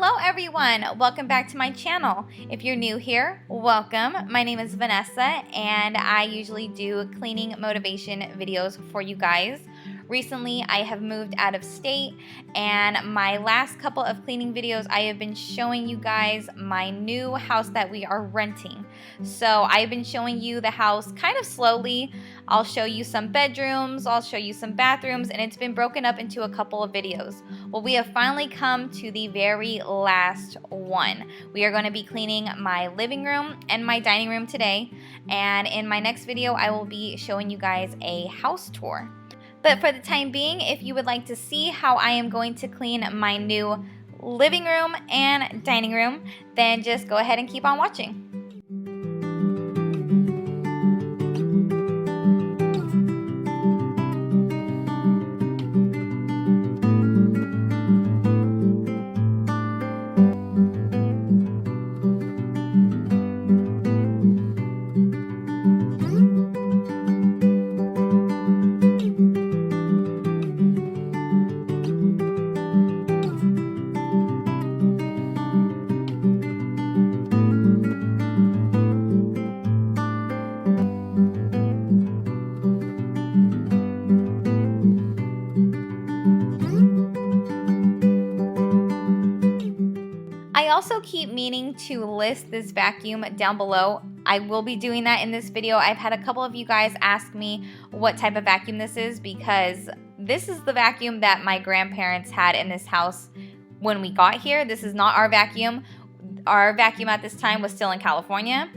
Hello everyone, welcome back to my channel. If you're new here, welcome. My name is Vanessa and I usually do cleaning motivation videos for you guys. Recently, I have moved out of state, and my last couple of cleaning videos, I have been showing you guys my new house that we are renting. So I've been showing you the house kind of slowly. I'll show you some bedrooms, I'll show you some bathrooms, and it's been broken up into a couple of videos. Well, we have finally come to the very last one. We are going to be cleaning my living room and my dining room today, and in my next video, I will be showing you guys a house tour. But for the time being, if you would like to see how I am going to clean my new living room and dining room, then just go ahead and keep on watching. I also keep meaning to list this vacuum down below. I will be doing that in this video. I've had a couple of you guys ask me what type of vacuum this is, because this is the vacuum that my grandparents had in this house when we got here. This is not our vacuum. Our vacuum at this time was still in California,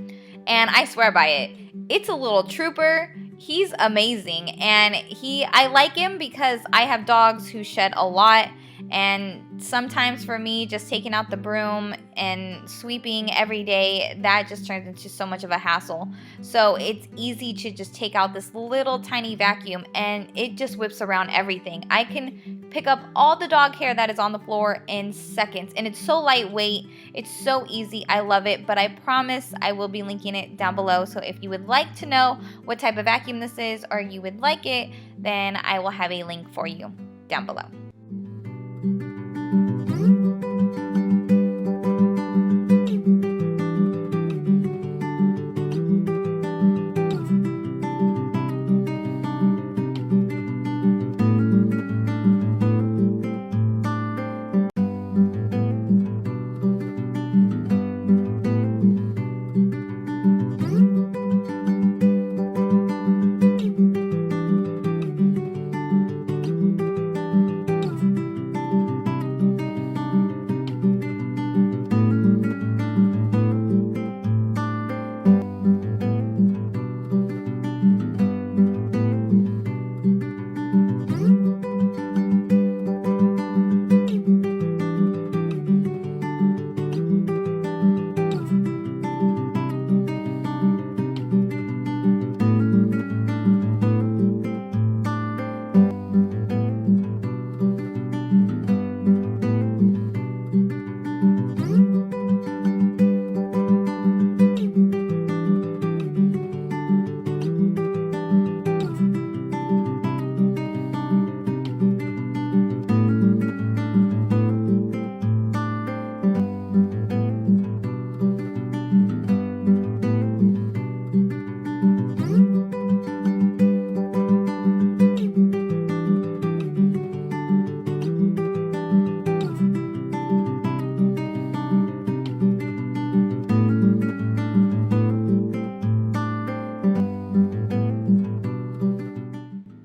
and I swear by it. It's a little trooper. He's amazing, and I like him because I have dogs who shed a lot. And sometimes for me, just taking out the broom and sweeping every day, that just turns into so much of a hassle. So it's easy to just take out this little tiny vacuum and it just whips around everything. I can pick up all the dog hair that is on the floor in seconds, and it's so lightweight. It's so easy. I love it, but I promise I will be linking it down below. So if you would like to know what type of vacuum this is, or you would like it, then I will have a link for you down below.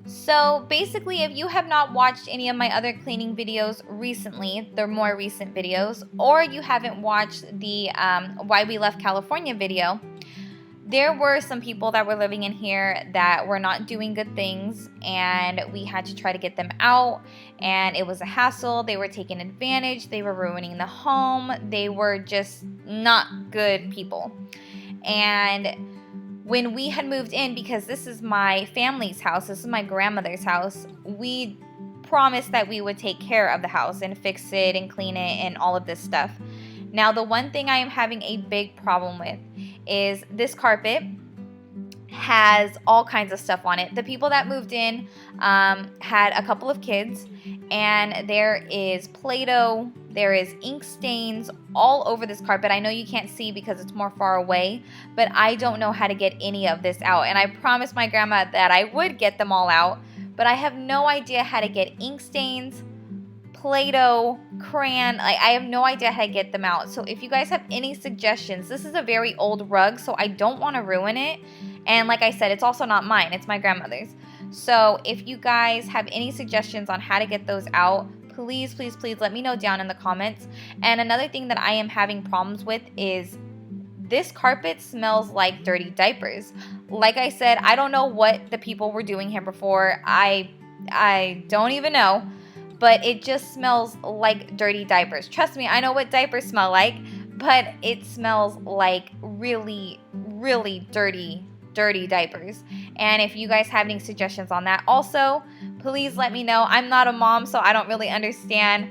So basically, if you have not watched any of my other cleaning videos recently, the more recent videos, or you haven't watched the Why We Left California video, there were some people that were living in here that were not doing good things, and we had to try to get them out, and it was a hassle. They were taking advantage, they were ruining the home, they were just not good people. And when we had moved in, because this is my family's house, this is my grandmother's house, we promised that we would take care of the house and fix it and clean it and all of this stuff. Now, the one thing I am having a big problem with is this carpet has all kinds of stuff on it. The people that moved in had a couple of kids, and there is Play-Doh There is ink stains all over this carpet. I know you can't see because it's more far away, but I don't know how to get any of this out. And I promised my grandma that I would get them all out, but I have no idea how to get ink stains, Play-Doh, crayon. I have no idea how to get them out. So if you guys have any suggestions, this is a very old rug, so I don't want to ruin it. And like I said, it's also not mine, it's my grandmother's. So if you guys have any suggestions on how to get those out, please, please, please let me know down in the comments. And another thing that I am having problems with is this carpet smells like dirty diapers. Like I said, I don't know what the people were doing here before. I don't even know, but it just smells like dirty diapers. Trust me, I know what diapers smell like, but it smells like really, really dirty diapers. And if you guys have any suggestions on that also, please let me know. I'm not a mom, so I don't really understand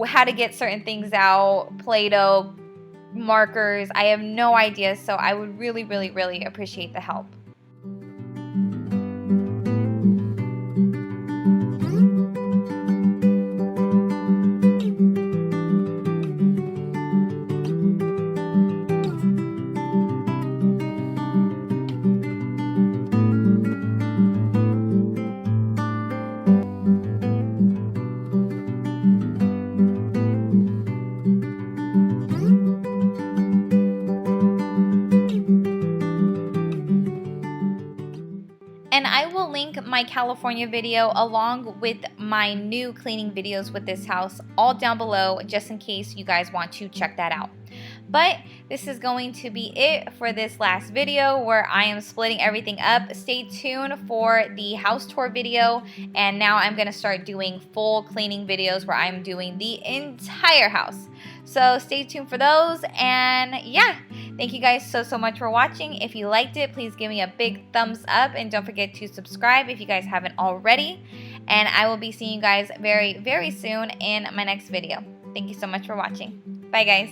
how to get certain things out, Play-Doh, markers. I have no idea, so I would really, really, really appreciate the help. And I will link my California video along with my new cleaning videos with this house all down below, just in case you guys want to check that out. But this is going to be it for this last video where I am splitting everything up. Stay tuned for the house tour video, and now I'm going to start doing full cleaning videos where I'm doing the entire house. So stay tuned for those, and yeah, thank you guys so much for watching. If you liked it, please give me a big thumbs up, and don't forget to subscribe if you guys haven't already. And I will be seeing you guys very, very soon in my next video. Thank you so much for watching. Bye guys.